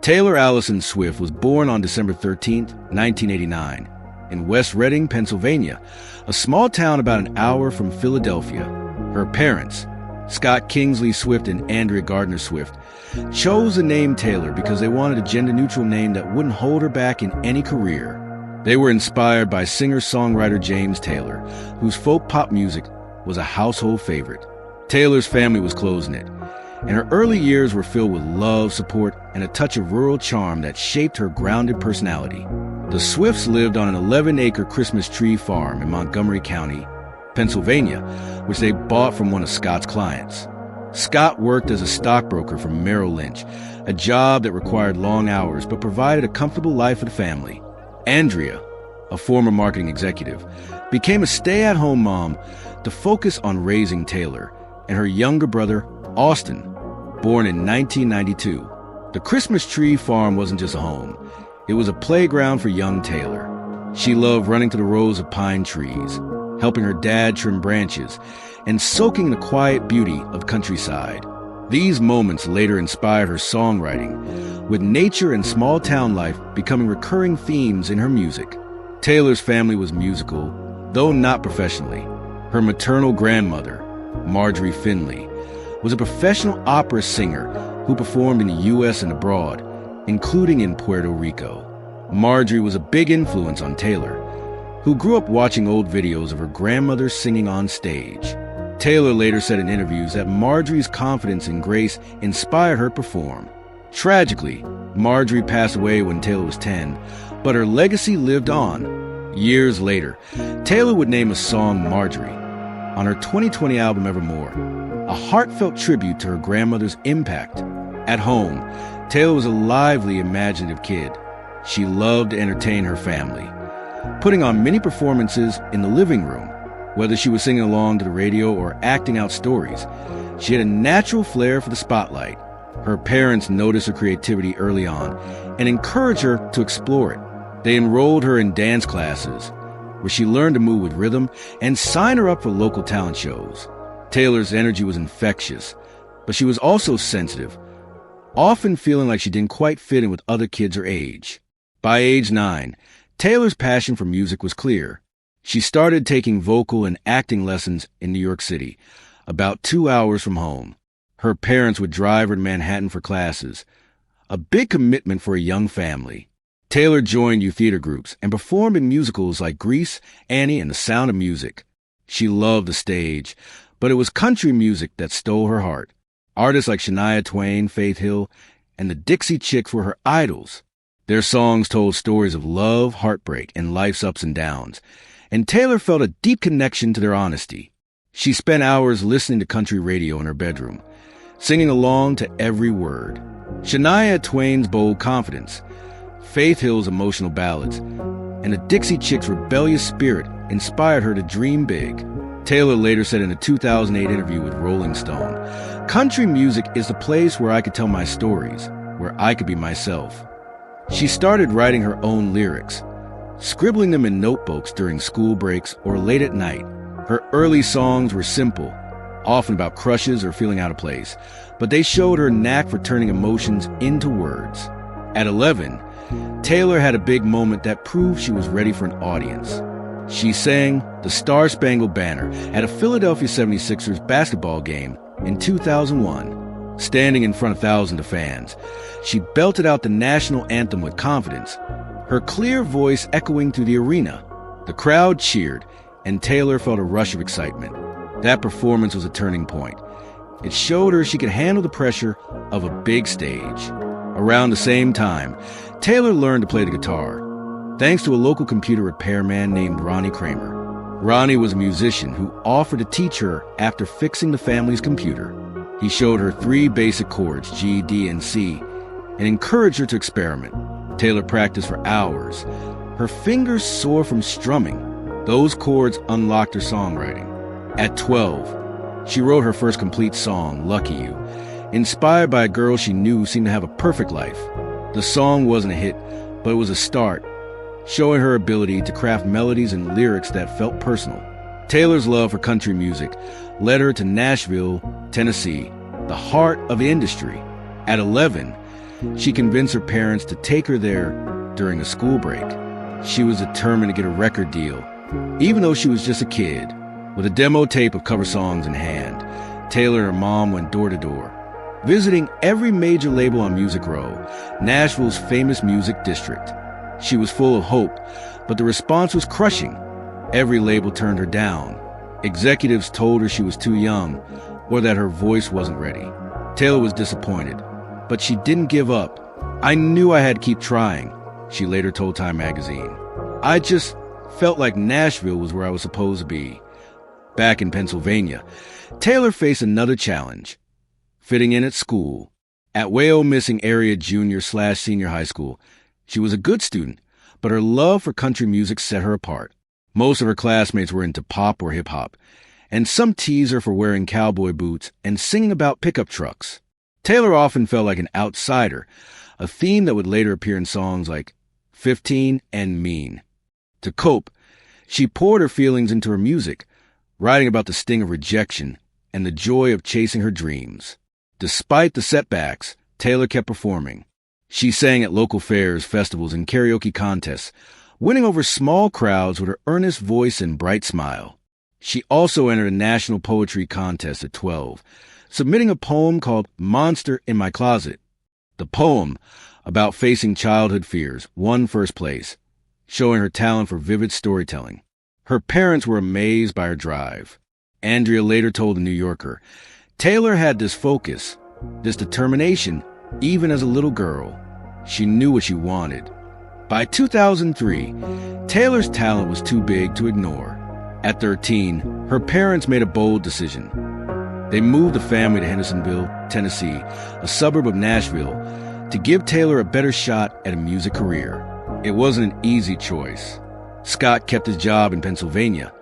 Taylor Allison Swift was born on December 13, 1989, in West Reading, Pennsylvania, a small town about an hour from Philadelphia. Her parents, Scott Kingsley Swift and Andrea Gardner Swift, chose the name Taylor because they wanted a gender-neutral name that wouldn't hold her back in any career. They were inspired by singer-songwriter James Taylor, whose folk pop music was a household favorite. Taylor's family was close-knit, and her early years were filled with love, support, and a touch of rural charm that shaped her grounded personality. The Swifts lived on an 11-acre Christmas tree farm in Montgomery County, Pennsylvania, which they bought from one of Scott's clients. Scott worked as a stockbroker for Merrill Lynch, a job that required long hours but provided a comfortable life for the family. Andrea, a former marketing executive, became a stay-at-home mom to focus on raising Taylor and her younger brother, Austin, born in 1992. The Christmas tree farm wasn't just a home. It was a playground for young Taylor. She loved running to the rows of pine trees, helping her dad trim branches, and soaking in the quiet beauty of countryside. These moments later inspired her songwriting, with nature and small-town life becoming recurring themes in her music. Taylor's family was musical, though not professionally. Her maternal grandmother, Marjorie Finley, was a professional opera singer who performed in the U.S. and abroad, including in Puerto Rico. Marjorie was a big influence on Taylor, who grew up watching old videos of her grandmother singing on stage. Taylor later said in interviews that Marjorie's confidence and grace inspired her to perform. Tragically, Marjorie passed away when Taylor was 10, but her legacy lived on. Years later, Taylor would name a song Marjorie on her 2020 album Evermore, a heartfelt tribute to her grandmother's impact. At home, Taylor was a lively, imaginative kid. She loved to entertain her family, putting on many performances in the living room. Whether she was singing along to the radio or acting out stories, she had a natural flair for the spotlight. Her parents noticed her creativity early on and encouraged her to explore it. They enrolled her in dance classes, where she learned to move with rhythm, and signed her up for local talent shows. Taylor's energy was infectious, but she was also sensitive, often feeling like she didn't quite fit in with other kids her age. By age 9, Taylor's passion for music was clear. She started taking vocal and acting lessons in New York City, about 2 hours from home. Her parents would drive her to Manhattan for classes, a big commitment for a young family. Taylor joined youth theater groups and performed in musicals like Grease, Annie, and The Sound of Music. She loved the stage, but it was country music that stole her heart. Artists like Shania Twain, Faith Hill, and the Dixie Chicks were her idols. Their songs told stories of love, heartbreak, and life's ups and downs, and Taylor felt a deep connection to their honesty. She spent hours listening to country radio in her bedroom, singing along to every word. Shania Twain's bold confidence, Faith Hill's emotional ballads, and the Dixie Chicks' rebellious spirit inspired her to dream big. Taylor later said in a 2008 interview with Rolling Stone, "Country music is the place where I could tell my stories, where I could be myself." She started writing her own lyrics, scribbling them in notebooks during school breaks or late at night. Her early songs were simple, often about crushes or feeling out of place, but they showed her knack for turning emotions into words. At 11, Taylor had a big moment that proved she was ready for an audience. She sang the Star-Spangled Banner at a Philadelphia 76ers basketball game in 2001. Standing in front of thousands of fans, she belted out the national anthem with confidence, her clear voice echoing through the arena. The crowd cheered, and Taylor felt a rush of excitement. That performance was a turning point. It showed her she could handle the pressure of a big stage. Around the same time, Taylor learned to play the guitar, thanks to a local computer repairman named Ronnie Kramer. Ronnie was a musician who offered to teach her after fixing the family's computer. He showed her 3 basic chords, G, D, and C, and encouraged her to experiment. Taylor practiced for hours. Her fingers sore from strumming. Those chords unlocked her songwriting. At 12, she wrote her first complete song, Lucky You, inspired by a girl she knew who seemed to have a perfect life. The song wasn't a hit, but it was a start, showing her ability to craft melodies and lyrics that felt personal. Taylor's love for country music led her to Nashville, Tennessee, the heart of the industry. At 11, she convinced her parents to take her there during a school break. She was determined to get a record deal, even though she was just a kid. With a demo tape of cover songs in hand, Taylor and her mom went door to door, visiting every major label on Music Row, Nashville's famous music district. She was full of hope, but the response was crushing. Every label turned her down. Executives told her she was too young or that her voice wasn't ready. Taylor was disappointed, but she didn't give up. "I knew I had to keep trying," she later told Time magazine. "I just felt like Nashville was where I was supposed to be." Back in Pennsylvania, Taylor faced another challenge: fitting in at school. At Wayo-Missing Area Junior/Senior High School, she was a good student, but her love for country music set her apart. Most of her classmates were into pop or hip-hop, and some teased her for wearing cowboy boots and singing about pickup trucks. Taylor often felt like an outsider, a theme that would later appear in songs like 15 and Mean. To cope, she poured her feelings into her music, writing about the sting of rejection and the joy of chasing her dreams. Despite the setbacks, Taylor kept performing. She sang at local fairs, festivals, and karaoke contests, winning over small crowds with her earnest voice and bright smile. She also entered a national poetry contest at 12, submitting a poem called Monster in My Closet. The poem, about facing childhood fears, won first place, showing her talent for vivid storytelling. Her parents were amazed by her drive. Andrea later told The New Yorker, "Taylor had this focus, this determination, even as a little girl. She knew what she wanted." By 2003, Taylor's talent was too big to ignore. At 13, her parents made a bold decision. They moved the family to Hendersonville, Tennessee, a suburb of Nashville, to give Taylor a better shot at a music career. It wasn't an easy choice. Scott kept his job in Pennsylvania,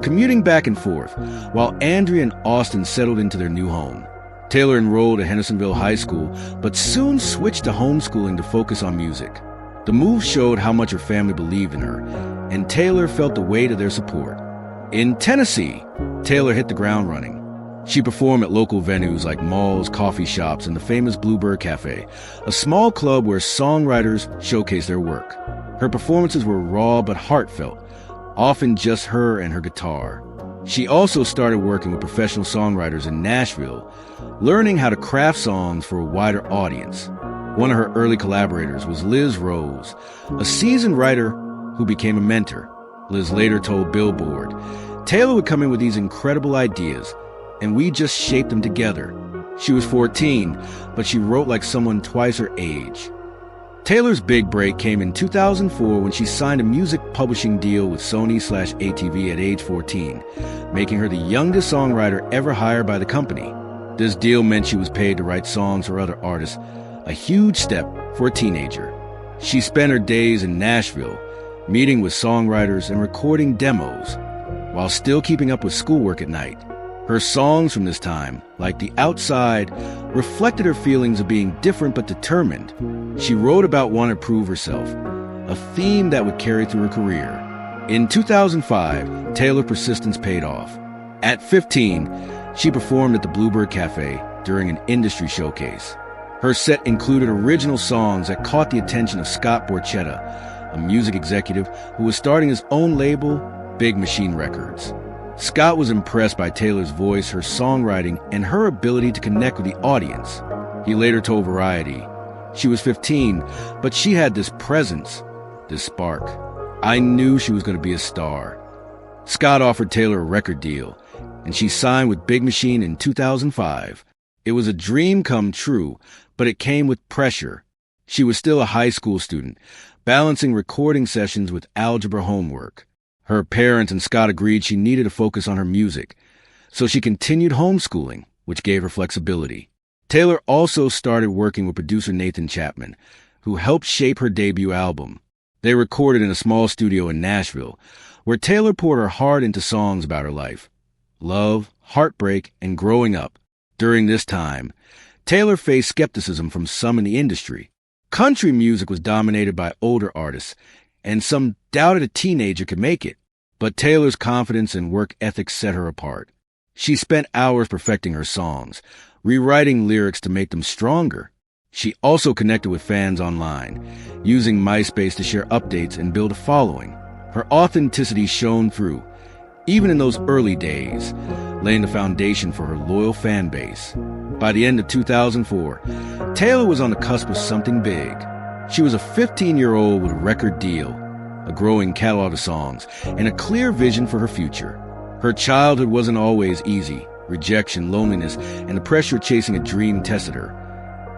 commuting back and forth, while Andrea and Austin settled into their new home. Taylor enrolled at Hendersonville High School, but soon switched to homeschooling to focus on music. The move showed how much her family believed in her, and Taylor felt the weight of their support. In Tennessee, Taylor hit the ground running. She performed at local venues like malls, coffee shops, and the famous Bluebird Cafe, a small club where songwriters showcased their work. Her performances were raw but heartfelt, often just her and her guitar. She also started working with professional songwriters in Nashville, learning how to craft songs for a wider audience. One of her early collaborators was Liz Rose, a seasoned writer who became a mentor. Liz later told Billboard, "Taylor would come in with these incredible ideas, and we just shaped them together." She was 14, but she wrote like someone twice her age. Taylor's big break came in 2004 when she signed a music publishing deal with Sony/ATV at age 14, making her the youngest songwriter ever hired by the company. This deal meant she was paid to write songs for other artists, a huge step for a teenager. She spent her days in Nashville, meeting with songwriters and recording demos, while still keeping up with schoolwork at night. Her songs from this time, like The Outside, reflected her feelings of being different but determined. She wrote about wanting to prove herself, a theme that would carry through her career. In 2005, Taylor's persistence paid off. At 15, she performed at the Bluebird Cafe during an industry showcase. Her set included original songs that caught the attention of Scott Borchetta, a music executive who was starting his own label, Big Machine Records. Scott was impressed by Taylor's voice, her songwriting, and her ability to connect with the audience. He later told Variety, "She was 15, but she had this presence, this spark. I knew she was going to be a star." Scott offered Taylor a record deal, and she signed with Big Machine in 2005. It was a dream come true, but it came with pressure. She was still a high school student, balancing recording sessions with algebra homework. Her parents and Scott agreed she needed to focus on her music, so she continued homeschooling, which gave her flexibility. Taylor also started working with producer Nathan Chapman, who helped shape her debut album. They recorded in a small studio in Nashville, where Taylor poured her heart into songs about her life, love, heartbreak, and growing up. During this time, Taylor faced skepticism from some in the industry. Country music was dominated by older artists, and some doubted a teenager could make it. But Taylor's confidence and work ethic set her apart. She spent hours perfecting her songs, rewriting lyrics to make them stronger. She also connected with fans online, using MySpace to share updates and build a following. Her authenticity shone through, even in those early days, laying the foundation for her loyal fan base. By the end of 2004, Taylor was on the cusp of something big. She was a 15-year-old with a record deal, a growing catalog of songs, and a clear vision for her future. Her childhood wasn't always easy. Rejection, loneliness, and the pressure of chasing a dream tested her.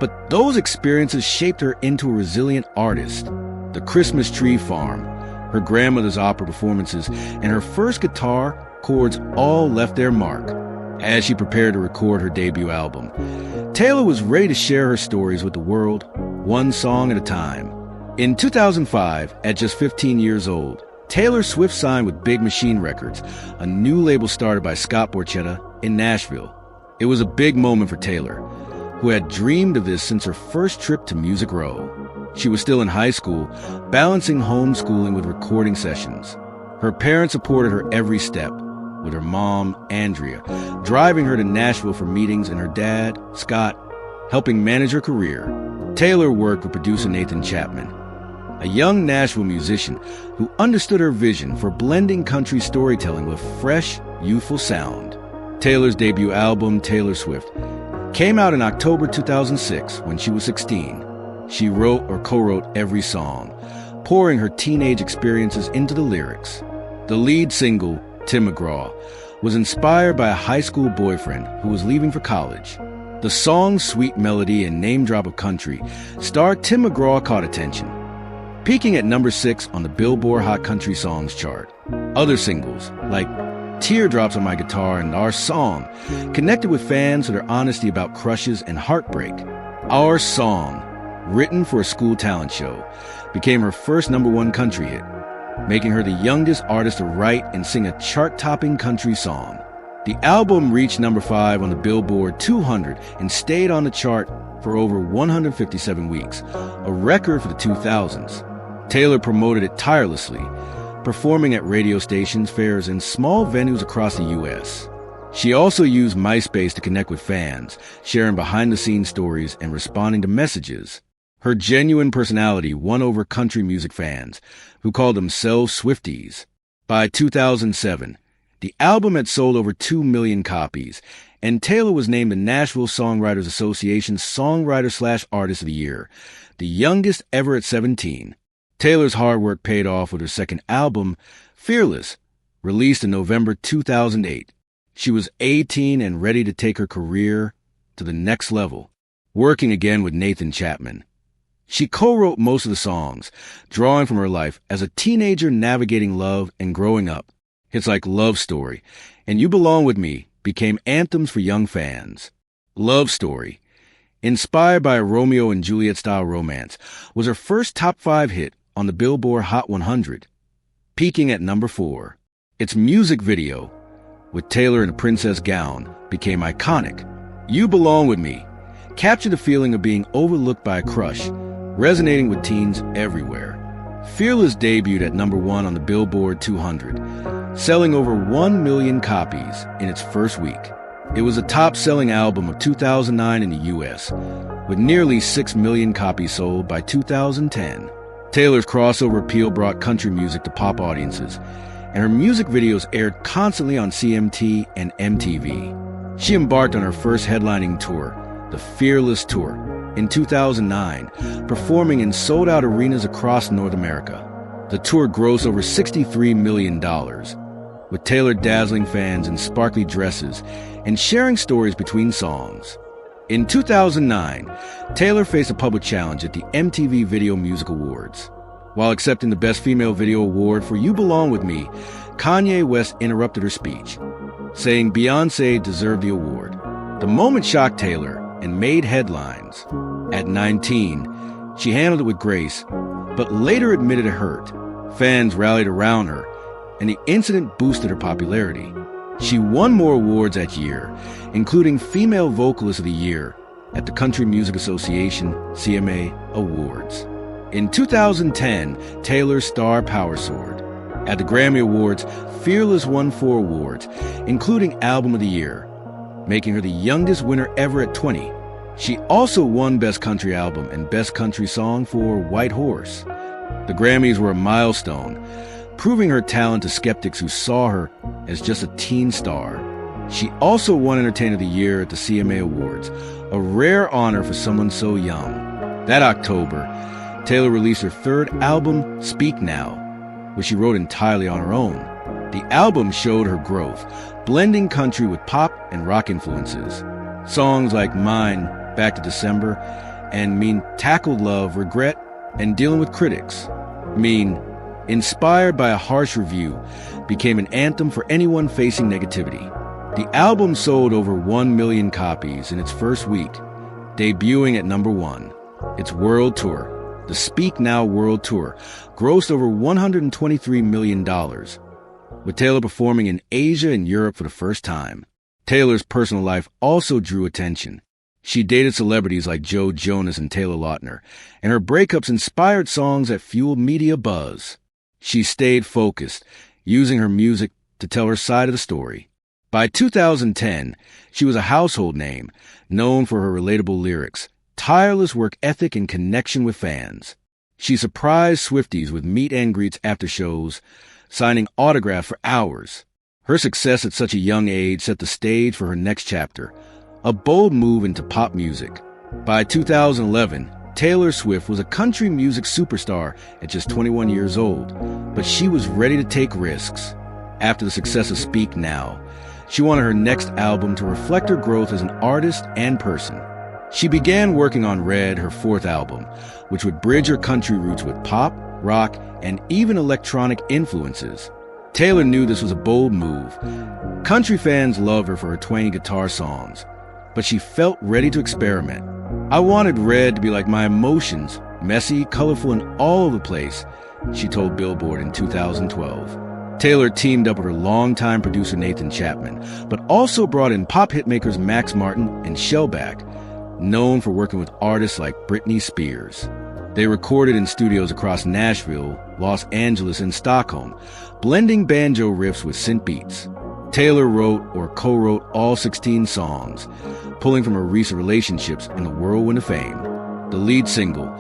But those experiences shaped her into a resilient artist. The Christmas Tree Farm, her grandmother's opera performances, and her first guitar chords all left their mark. As she prepared to record her debut album, Taylor was ready to share her stories with the world, one song at a time. In 2005, at just 15 years old, Taylor Swift signed with Big Machine Records, a new label started by Scott Borchetta in Nashville. It was a big moment for Taylor, who had dreamed of this since her first trip to Music Row. She was still in high school, balancing homeschooling with recording sessions. Her parents supported her every step, with her mom, Andrea, driving her to Nashville for meetings, and her dad, Scott, helping manage her career. Taylor worked with producer Nathan Chapman, a young Nashville musician who understood her vision for blending country storytelling with fresh, youthful sound. Taylor's debut album, Taylor Swift, came out in October 2006 when she was 16. She wrote or co-wrote every song, pouring her teenage experiences into the lyrics. The lead single, Tim McGraw, was inspired by a high school boyfriend who was leaving for college. The song's sweet melody and name drop of country star Tim McGraw caught attention, peaking at number 6 on the Billboard Hot Country Songs chart. Other singles, like Teardrops on My Guitar and Our Song, connected with fans for their honesty about crushes and heartbreak. Our Song, written for a school talent show, became her first #1 country hit, making her the youngest artist to write and sing a chart-topping country song. The album reached number 5 on the Billboard 200 and stayed on the chart for over 157 weeks, a record for the 2000s. Taylor promoted it tirelessly, performing at radio stations, fairs, and small venues across the U.S. She also used MySpace to connect with fans, sharing behind-the-scenes stories and responding to messages. Her genuine personality won over country music fans, who called themselves Swifties. By 2007, the album had sold over 2 million copies, and Taylor was named the Nashville Songwriters Association's Songwriter/Artist of the Year, the youngest ever at 17. Taylor's hard work paid off with her second album, Fearless, released in November 2008. She was 18 and ready to take her career to the next level, working again with Nathan Chapman. She co-wrote most of the songs, drawing from her life as a teenager navigating love and growing up. Hits like Love Story and You Belong With Me became anthems for young fans. Love Story, inspired by a Romeo and Juliet-style romance, was her first top 5 hit on the Billboard Hot 100, peaking at number 4. Its music video, with Taylor in a princess gown, became iconic. You Belong With Me captured the feeling of being overlooked by a crush, resonating with teens everywhere. Fearless debuted at number 1 on the Billboard 200, selling over 1 million copies in its first week. It was a top-selling album of 2009 in the U.S., with nearly 6 million copies sold by 2010. Taylor's crossover appeal brought country music to pop audiences, and her music videos aired constantly on CMT and MTV. She embarked on her first headlining tour, the Fearless Tour, in 2009, performing in sold-out arenas across North America. The tour grossed over $63 million, with Taylor dazzling fans in sparkly dresses and sharing stories between songs. In 2009, Taylor faced a public challenge at the MTV Video Music Awards. While accepting the Best Female Video Award for You Belong With Me, Kanye West interrupted her speech, saying Beyoncé deserved the award. The moment shocked Taylor and made headlines. At 19, she handled it with grace, but later admitted it hurt. Fans rallied around her, and the incident boosted her popularity. She won more awards that year, including Female Vocalist of the Year at the Country Music Association CMA Awards. In 2010, Taylor's Star Power soared. At the Grammy Awards, Fearless won 4 awards, including Album of the Year, making her the youngest winner ever at 20. She also won Best Country Album and Best Country Song for White Horse. The Grammys were a milestone, proving her talent to skeptics who saw her as just a teen star. She also won Entertainer of the Year at the CMA Awards, a rare honor for someone so young. That October, Taylor released her third album, Speak Now, which she wrote entirely on her own. The album showed her growth, blending country with pop and rock influences. Songs like Mine, Back to December, and Mean tackled love, regret, and dealing with critics. Mean, inspired by a harsh review, became an anthem for anyone facing negativity. The album sold over 1 million copies in its first week, debuting at number 1. Its world tour, the Speak Now World Tour, grossed over $123 million, with Taylor performing in Asia and Europe for the first time. Taylor's personal life also drew attention. She dated celebrities like Joe Jonas and Taylor Lautner, and her breakups inspired songs that fueled media buzz. She stayed focused, using her music to tell her side of the story. By 2010, she was a household name, known for her relatable lyrics, tireless work ethic, and connection with fans. She surprised Swifties with meet and greets after shows, signing autographs for hours. Her success at such a young age set the stage for her next chapter, a bold move into pop music. By 2011, Taylor Swift was a country music superstar at just 21 years old, but she was ready to take risks. After the success of Speak Now, she wanted her next album to reflect her growth as an artist and person. She began working on Red, her fourth album, which would bridge her country roots with pop, rock, and even electronic influences. Taylor knew this was a bold move. Country fans love her for her twangy guitar songs, but she felt ready to experiment. "I wanted Red to be like my emotions, messy, colorful, and all over the place," she told Billboard in 2012. Taylor teamed up with her longtime producer Nathan Chapman, but also brought in pop hitmakers Max Martin and Shellback, known for working with artists like Britney Spears. They recorded in studios across Nashville, Los Angeles, and Stockholm, blending banjo riffs with synth beats. Taylor wrote or co-wrote all 16 songs, pulling from her recent relationships in the whirlwind of fame. The lead single,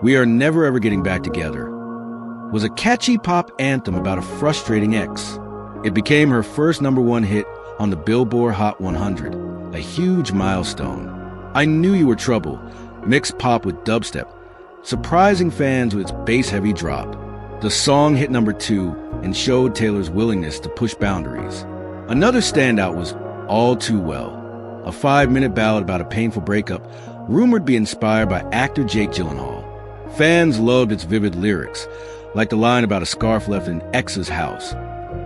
We Are Never Ever Getting Back Together, was a catchy pop anthem about a frustrating ex. It became her first #1 hit on the Billboard Hot 100, a huge milestone. I Knew You Were Trouble mixed pop with dubstep, surprising fans with its bass-heavy drop. The song hit #2 and showed Taylor's willingness to push boundaries. Another standout was All Too Well, a 5-minute ballad about a painful breakup rumored to be inspired by actor Jake Gyllenhaal. Fans loved its vivid lyrics, like the line about a scarf left in ex's house,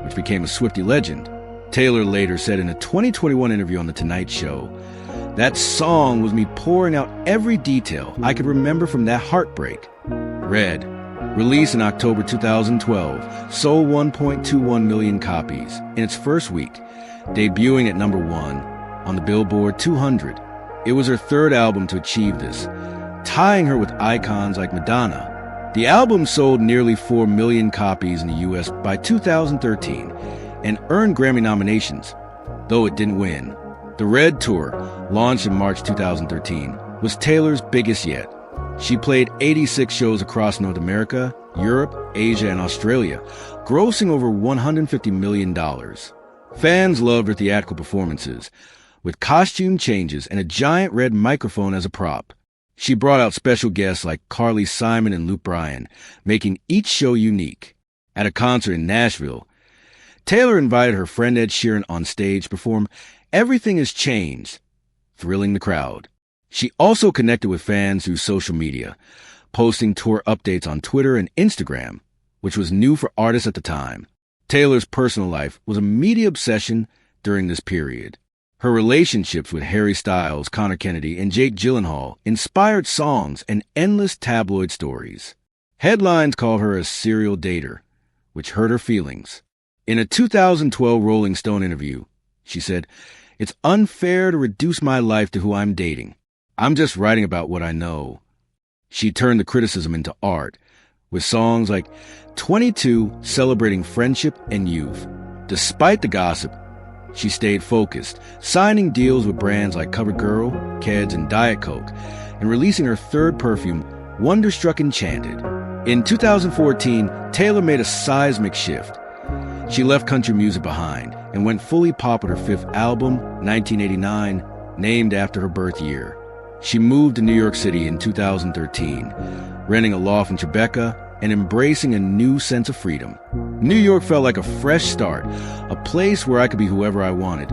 which became a Swiftie legend. Taylor later said in a 2021 interview on The Tonight Show, "That song was me pouring out every detail I could remember from that heartbreak." Red, released in October 2012, sold 1.21 million copies in its first week, debuting at #1 on the Billboard 200. It was her third album to achieve this, tying her with icons like Madonna. The album sold nearly 4 million copies in the U.S. by 2013 and earned Grammy nominations, though it didn't win. The Red Tour, launched in March 2013, was Taylor's biggest yet. She played 86 shows across North America, Europe, Asia, and Australia, grossing over $150 million. Fans loved her theatrical performances, with costume changes and a giant red microphone as a prop. She brought out special guests like Carly Simon and Luke Bryan, making each show unique. At a concert in Nashville, Taylor invited her friend Ed Sheeran on stage to perform Everything Has Changed, thrilling the crowd. She also connected with fans through social media, posting tour updates on Twitter and Instagram, which was new for artists at the time. Taylor's personal life was a media obsession during this period. Her relationships with Harry Styles, Conor Kennedy, and Jake Gyllenhaal inspired songs and endless tabloid stories. Headlines called her a serial dater, which hurt her feelings. In a 2012 Rolling Stone interview, she said, "It's unfair to reduce my life to who I'm dating. I'm just writing about what I know." She turned the criticism into art, with songs like 22 celebrating friendship and youth. Despite the gossip, She stayed focused, signing deals with brands like CoverGirl, Keds, and Diet Coke, and releasing her third perfume, Wonderstruck Enchanted. In 2014, Taylor made a seismic shift. She left country music behind and went fully pop with her fifth album, 1989, named after her birth year. She moved to New York City in 2013, renting a loft in Tribeca and embracing a new sense of freedom. New York felt like a fresh start, a place where I could be whoever I wanted,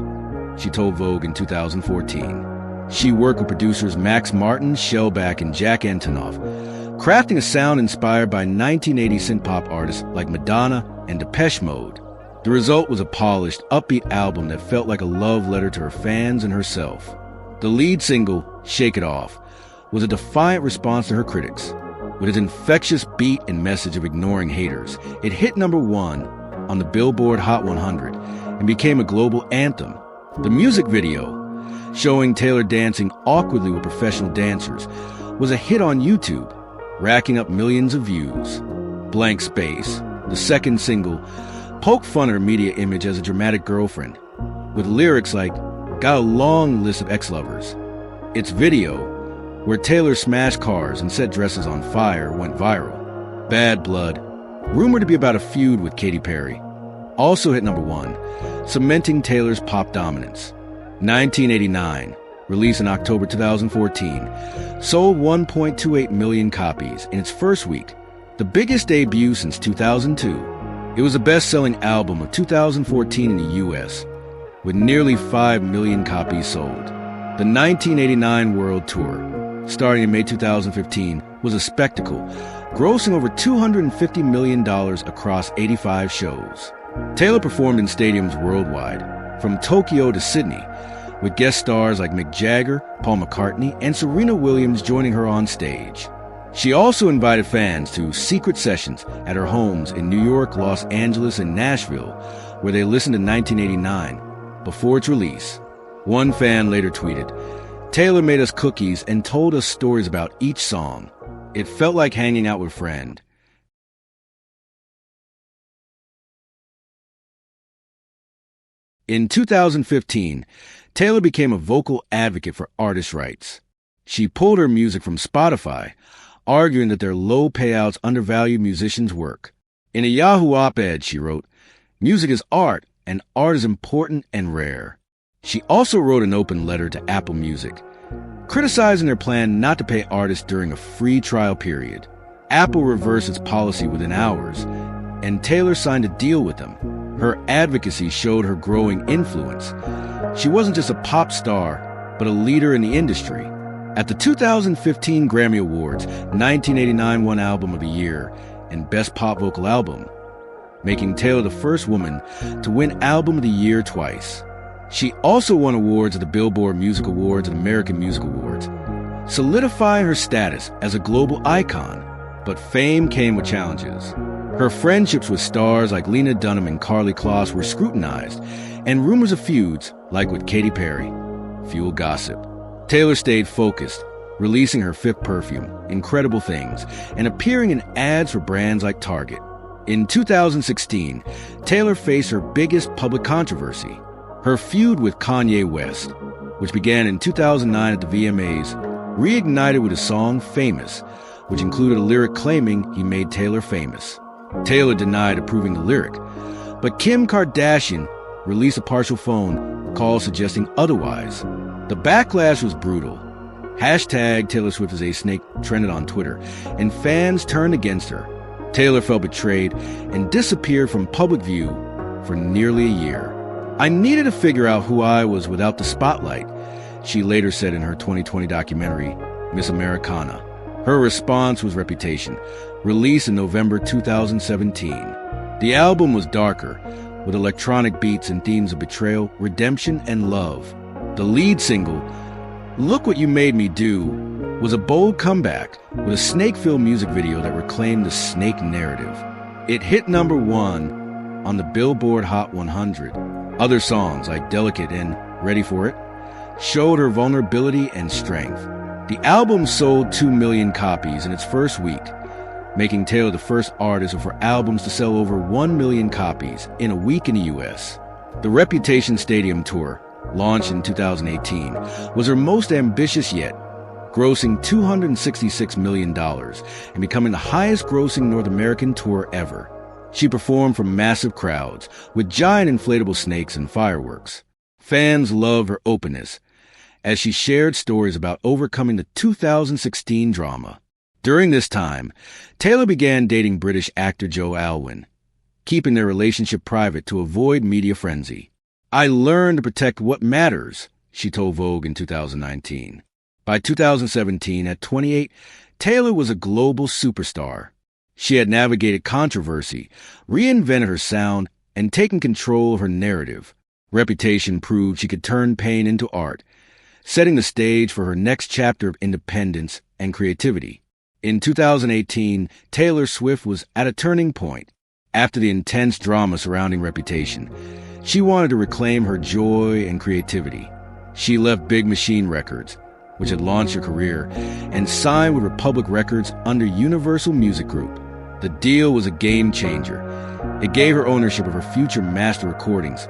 she told Vogue in 2014. She worked with producers Max Martin, Shellback, and Jack Antonoff, crafting a sound inspired by 1980 synth-pop artists like Madonna and Depeche Mode. The result was a polished, upbeat album that felt like a love letter to her fans and herself. The lead single, Shake It Off, was a defiant response to her critics. With its infectious beat and message of ignoring haters, it hit #1 on the Billboard Hot 100 and became a global anthem. The music video, showing Taylor dancing awkwardly with professional dancers, was a hit on YouTube, racking up millions of views. Blank Space, the second single, poked fun at her media image as a dramatic girlfriend, with lyrics like, "Got a long list of ex-lovers." Its video, where Taylor smashed cars and set dresses on fire, went viral. Bad Blood, rumored to be about a feud with Katy Perry, also hit #1, cementing Taylor's pop dominance. 1989, released in October 2014, sold 1.28 million copies in its first week, the biggest debut since 2002. It was the best-selling album of 2014 in the U.S., with nearly 5 million copies sold. The 1989 World Tour, starting in May 2015, was a spectacle, grossing over $250 million across 85 shows. Taylor performed in stadiums worldwide, from Tokyo to Sydney, with guest stars like Mick Jagger, Paul McCartney, and Serena Williams joining her on stage. She also invited fans to secret sessions at her homes in New York, Los Angeles, and Nashville, where they listened to 1989 before its release. One fan later tweeted, "Taylor made us cookies and told us stories about each song. It felt like hanging out with a friend." In 2015, Taylor became a vocal advocate for artists' rights. She pulled her music from Spotify, arguing that their low payouts undervalue musicians' work. In a Yahoo op-ed, she wrote, "Music is art, and art is important and rare." She also wrote an open letter to Apple Music, criticizing their plan not to pay artists during a free trial period. Apple reversed its policy within hours, and Taylor signed a deal with them. Her advocacy showed her growing influence. She wasn't just a pop star, but a leader in the industry. At the 2015 Grammy Awards, 1989 won Album of the Year and Best Pop Vocal Album, making Taylor the first woman to win Album of the Year twice. She also won awards at the Billboard Music Awards and American Music Awards, solidifying her status as a global icon. But fame came with challenges. Her friendships with stars like Lena Dunham and Karlie Kloss were scrutinized, and rumors of feuds, like with Katy Perry, fueled gossip. Taylor stayed focused, releasing her fifth perfume, Incredible Things, and appearing in ads for brands like Target. In 2016, Taylor faced her biggest public controversy, her feud with Kanye West, which began in 2009 at the VMAs, reignited with his song Famous, which included a lyric claiming he made Taylor famous. Taylor denied approving the lyric, but Kim Kardashian released a partial phone call suggesting otherwise. The backlash was brutal. Hashtag Taylor Swift is a snake trended on Twitter, and fans turned against her. Taylor felt betrayed and disappeared from public view for nearly a year. "I needed to figure out who I was without the spotlight," she later said in her 2020 documentary, Miss Americana. Her response was Reputation, released in November 2017. The album was darker, with electronic beats and themes of betrayal, redemption, and love. The lead single, Look What You Made Me Do, was a bold comeback with a snake-filled music video that reclaimed the snake narrative. It hit #1 on the Billboard Hot 100. Other songs like Delicate and Ready For It showed her vulnerability and strength. The album sold 2 million copies in its first week, making Taylor the first artist of her albums to sell over 1 million copies in a week in the U.S. The Reputation Stadium Tour, launched in 2018, was her most ambitious yet, grossing $266 million and becoming the highest-grossing North American tour ever. She performed for massive crowds with giant inflatable snakes and fireworks. Fans loved her openness as she shared stories about overcoming the 2016 drama. During this time, Taylor began dating British actor Joe Alwyn, keeping their relationship private to avoid media frenzy. "I learned to protect what matters," she told Vogue in 2019. By 2017, at 28, Taylor was a global superstar. She had navigated controversy, reinvented her sound, and taken control of her narrative. Reputation proved she could turn pain into art, setting the stage for her next chapter of independence and creativity. In 2018, Taylor Swift was at a turning point. After the intense drama surrounding Reputation, she wanted to reclaim her joy and creativity. She left Big Machine Records, which had launched her career, and signed with Republic Records under Universal Music Group. The deal was a game changer. It gave her ownership of her future master recordings,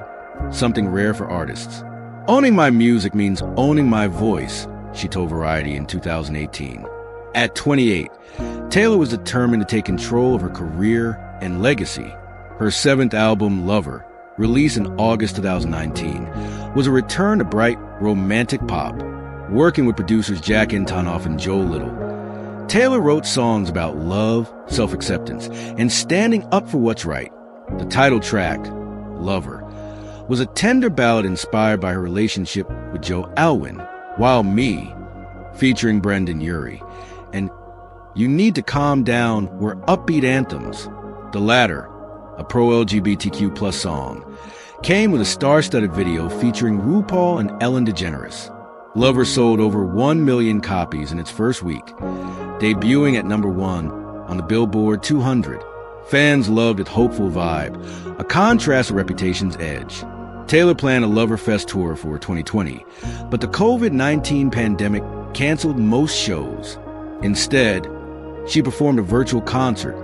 something rare for artists. "Owning my music means owning my voice," she told Variety in 2018. At 28, Taylor was determined to take control of her career and legacy. Her seventh album, Lover, released in August 2019, was a return to bright, romantic pop. Working with producers Jack Antonoff and Joel Little, Taylor wrote songs about love, self-acceptance, and standing up for what's right. The title track, Lover, was a tender ballad inspired by her relationship with Joe Alwyn, while Me, featuring Brendan Urie, and You Need to Calm Down were upbeat anthems. The latter, a pro-LGBTQ+ song, came with a star-studded video featuring RuPaul and Ellen DeGeneres. Lover sold over 1 million copies in its first week, debuting at number 1 on the Billboard 200. Fans loved its hopeful vibe, a contrast to Reputation's edge. Taylor planned a Loverfest tour for 2020, but the COVID-19 pandemic canceled most shows. Instead, she performed a virtual concert,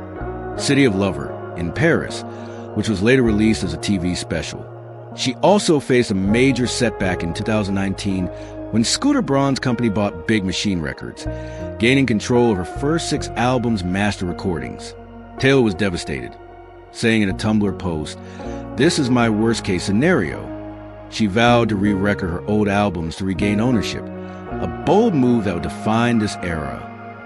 City of Lover, in Paris, which was later released as a TV special. She also faced a major setback in 2019 when Scooter Braun's company bought Big Machine Records, gaining control of her first 6 albums' master recordings. Taylor was devastated, saying in a Tumblr post, "This is my worst-case scenario." She vowed to re-record her old albums to regain ownership, a bold move that would define this era.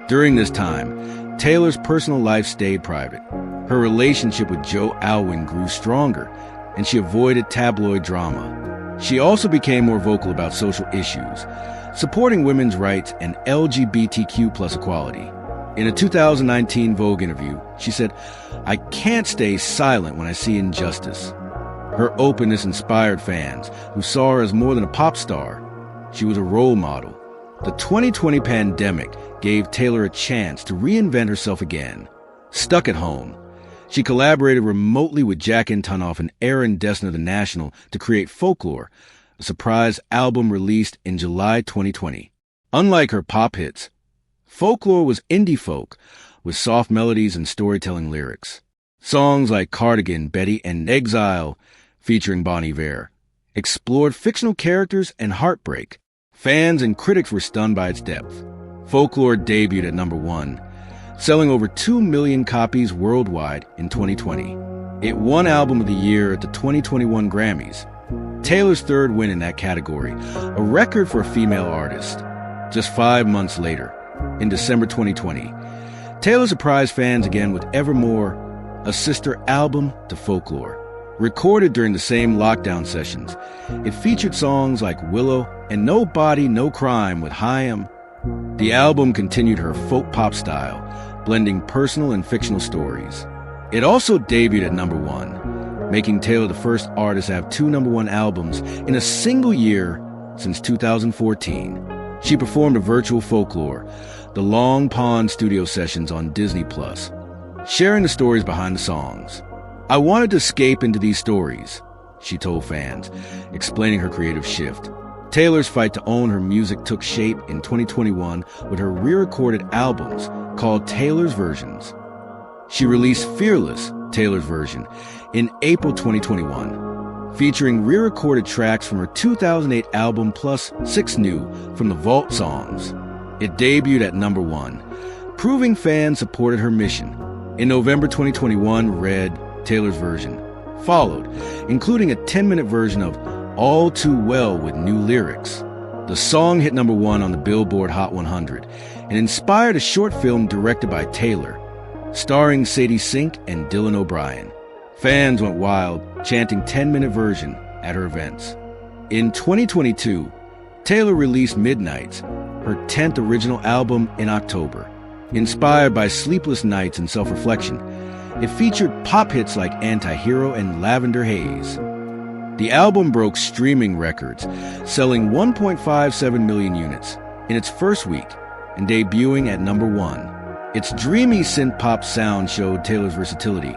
During this time, Taylor's personal life stayed private. Her relationship with Joe Alwyn grew stronger, and she avoided tabloid drama. She also became more vocal about social issues, supporting women's rights and LGBTQ+ equality. In a 2019 Vogue interview, she said, "I can't stay silent when I see injustice." Her openness inspired fans who saw her as more than a pop star. She was a role model. The 2020 pandemic gave Taylor a chance to reinvent herself again. Stuck at home, she collaborated remotely with Jack Antonoff and Aaron Dessner of The National to create Folklore, a surprise album released in July 2020. Unlike her pop hits, Folklore was indie folk with soft melodies and storytelling lyrics. Songs like Cardigan, Betty, and Exile, featuring Bon Iver, explored fictional characters and heartbreak. Fans and critics were stunned by its depth. Folklore debuted at number 1, selling over 2 million copies worldwide in 2020. It won Album of the Year at the 2021 Grammys, Taylor's third win in that category, a record for a female artist. Just 5 months later, in December 2020, Taylor surprised fans again with Evermore, a sister album to Folklore. Recorded during the same lockdown sessions, it featured songs like Willow and No Body, No Crime with Haim. The album continued her folk pop style, blending personal and fictional stories. It also debuted at number 1, making Taylor the first artist to have 2 number 1 albums in a single year since 2014. She performed a virtual Folklore, the Long Pond studio sessions on Disney+, sharing the stories behind the songs. "I wanted to escape into these stories," she told fans, explaining her creative shift. Taylor's fight to own her music took shape in 2021 with her re-recorded albums called Taylor's Versions. She released Fearless, Taylor's version, in April 2021. featuring re-recorded tracks from her 2008 album plus 6 new from the Vault songs. It debuted at number 1, proving fans supported her mission. In November 2021, Red, Taylor's version, followed, including a 10-minute version of All Too Well with new lyrics. The song hit number 1 on the Billboard Hot 100 and inspired a short film directed by Taylor, starring Sadie Sink and Dylan O'Brien. Fans went wild, chanting 10-minute version at her events. In 2022, Taylor released Midnights, her 10th original album, in October. Inspired by sleepless nights and self-reflection, it featured pop hits like Anti-Hero and Lavender Haze. The album broke streaming records, selling 1.57 million units in its first week and debuting at number 1. Its dreamy synth-pop sound showed Taylor's versatility,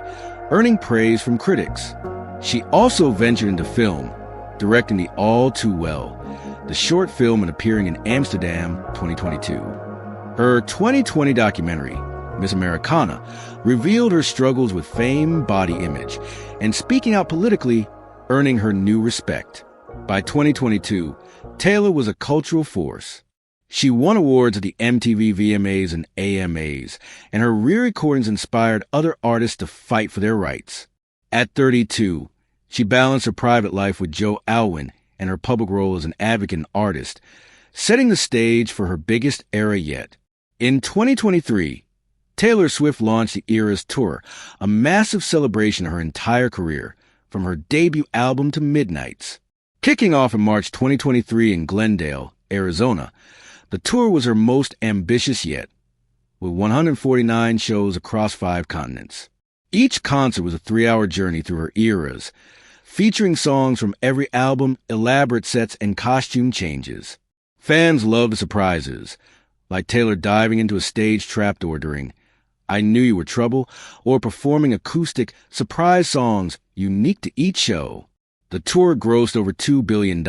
earning praise from critics. She also ventured into film, directing the All Too Well, the short film, and appearing in Amsterdam 2022. Her 2020 documentary, Miss Americana, revealed her struggles with fame, body image, and speaking out politically, earning her new respect. By 2022, Taylor was a cultural force. She won awards at the MTV VMAs and AMAs, and her re-recordings inspired other artists to fight for their rights. At 32, she balanced her private life with Joe Alwyn and her public role as an advocate and artist, setting the stage for her biggest era yet. In 2023, Taylor Swift launched the Eras Tour, a massive celebration of her entire career, from her debut album to Midnights. Kicking off in March 2023 in Glendale, Arizona, the tour was her most ambitious yet, with 149 shows across 5 continents. Each concert was a 3-hour journey through her eras, featuring songs from every album, elaborate sets, and costume changes. Fans loved the surprises, like Taylor diving into a stage trapdoor during I Knew You Were Trouble, or performing acoustic surprise songs unique to each show. The tour grossed over $2 billion,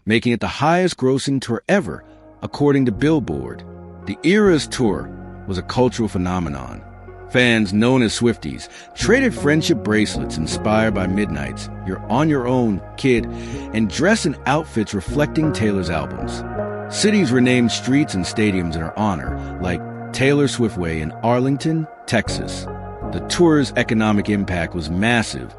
making it the highest-grossing tour ever, according to Billboard. The Eras Tour was a cultural phenomenon. Fans known as Swifties traded friendship bracelets inspired by Midnights, You're on Your Own, Kid, and dressed in outfits reflecting Taylor's albums. Cities renamed streets and stadiums in her honor, like Taylor Swiftway in Arlington, Texas. The tour's economic impact was massive,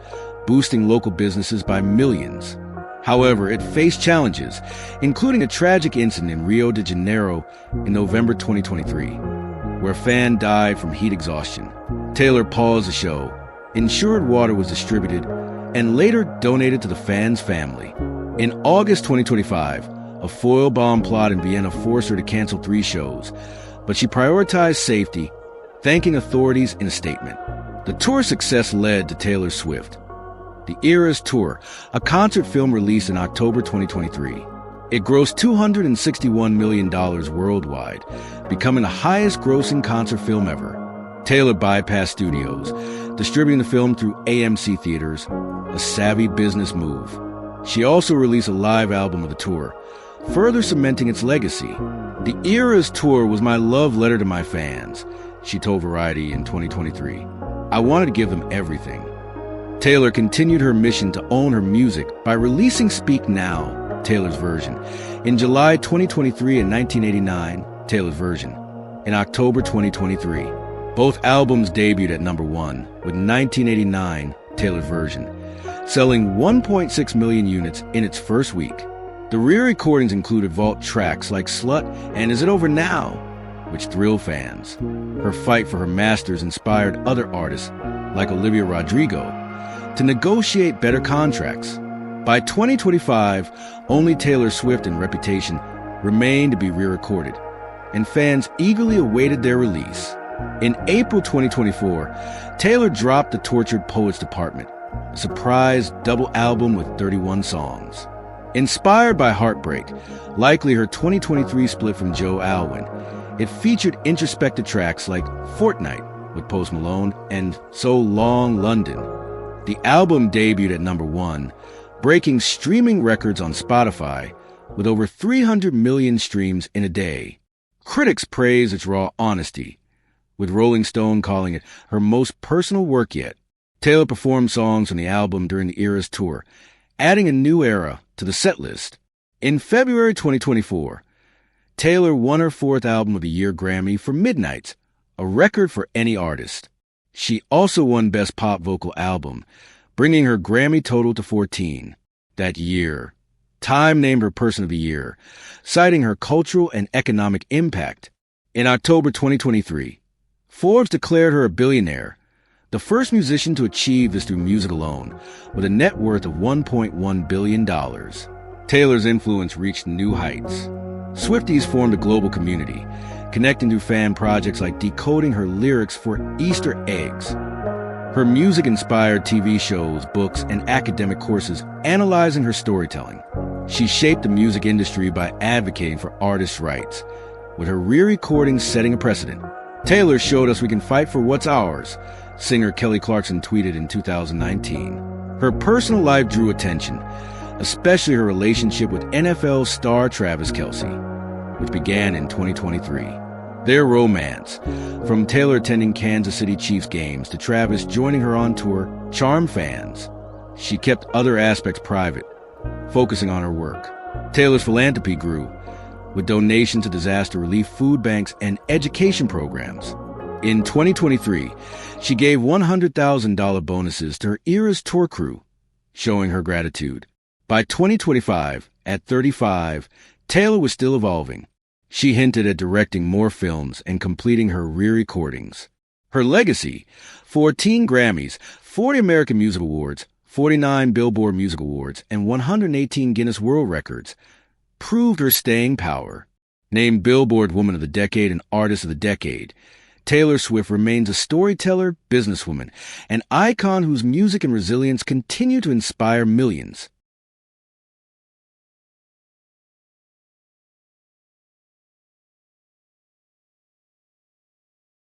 boosting local businesses by millions. However, it faced challenges, including a tragic incident in Rio de Janeiro in November 2023, where a fan died from heat exhaustion. Taylor paused the show, ensured water was distributed, and later donated to the fan's family. In August 2025, a foil bomb plot in Vienna forced her to cancel 3 shows, but she prioritized safety, thanking authorities in a statement. The tour's success led to Taylor Swift. The Eras Tour, a concert film released in October 2023. It grossed $261 million worldwide, becoming the highest-grossing concert film ever. Taylor bypassed studios, distributing the film through AMC theaters, a savvy business move. She also released a live album of the tour, further cementing its legacy. The Eras Tour was my love letter to my fans, she told Variety in 2023. I wanted to give them everything. Taylor continued her mission to own her music by releasing Speak Now, Taylor's version, in July 2023 and 1989, Taylor's version, in October 2023. Both albums debuted at number 1, with 1989, Taylor's version, selling 1.6 million units in its first week. The re-recordings included vault tracks like Slut and Is It Over Now, which thrilled fans. Her fight for her masters inspired other artists, like Olivia Rodrigo, to negotiate better contracts. By 2025, only Taylor Swift and Reputation remained to be re-recorded, and fans eagerly awaited their release. In April 2024, Taylor dropped The Tortured Poets Department, a surprise double album with 31 songs. Inspired by heartbreak, likely her 2023 split from Joe Alwyn, it featured introspective tracks like Fortnight with Post Malone and So Long London. The album debuted at number 1, breaking streaming records on Spotify with over 300 million streams in a day. Critics praised its raw honesty, with Rolling Stone calling it her most personal work yet. Taylor performed songs on the album during the Eras tour, adding a new era to the set list. In February 2024, Taylor won her 4th Album of the Year Grammy for Midnights, a record for any artist. She also won Best Pop Vocal Album, bringing her Grammy total to 14. That year, Time named her Person of the Year, citing her cultural and economic impact. In October 2023, Forbes declared her a billionaire, the first musician to achieve this through music alone, with a net worth of $1.1 billion. Taylor's influence reached new heights. Swifties formed a global community, connecting through fan projects like decoding her lyrics for Easter eggs. Her music inspired TV shows, books, and academic courses analyzing her storytelling. She shaped the music industry by advocating for artists' rights, with her re-recordings setting a precedent. Taylor showed us we can fight for what's ours, singer Kelly Clarkson tweeted in 2019. Her personal life drew attention, especially her relationship with NFL star Travis Kelce, which began in 2023. Their romance, from Taylor attending Kansas City Chiefs games to Travis joining her on tour, charmed fans. She kept other aspects private, focusing on her work. Taylor's philanthropy grew, with donations to disaster relief food banks and education programs. In 2023, she gave $100,000 bonuses to her Eras tour crew, showing her gratitude. By 2025, at 35, Taylor was still evolving. She hinted at directing more films and completing her re-recordings. Her legacy, 14 Grammys, 40 American Music Awards, 49 Billboard Music Awards, and 118 Guinness World Records, proved her staying power. Named Billboard Woman of the Decade and Artist of the Decade, Taylor Swift remains a storyteller, businesswoman, an icon whose music and resilience continue to inspire millions.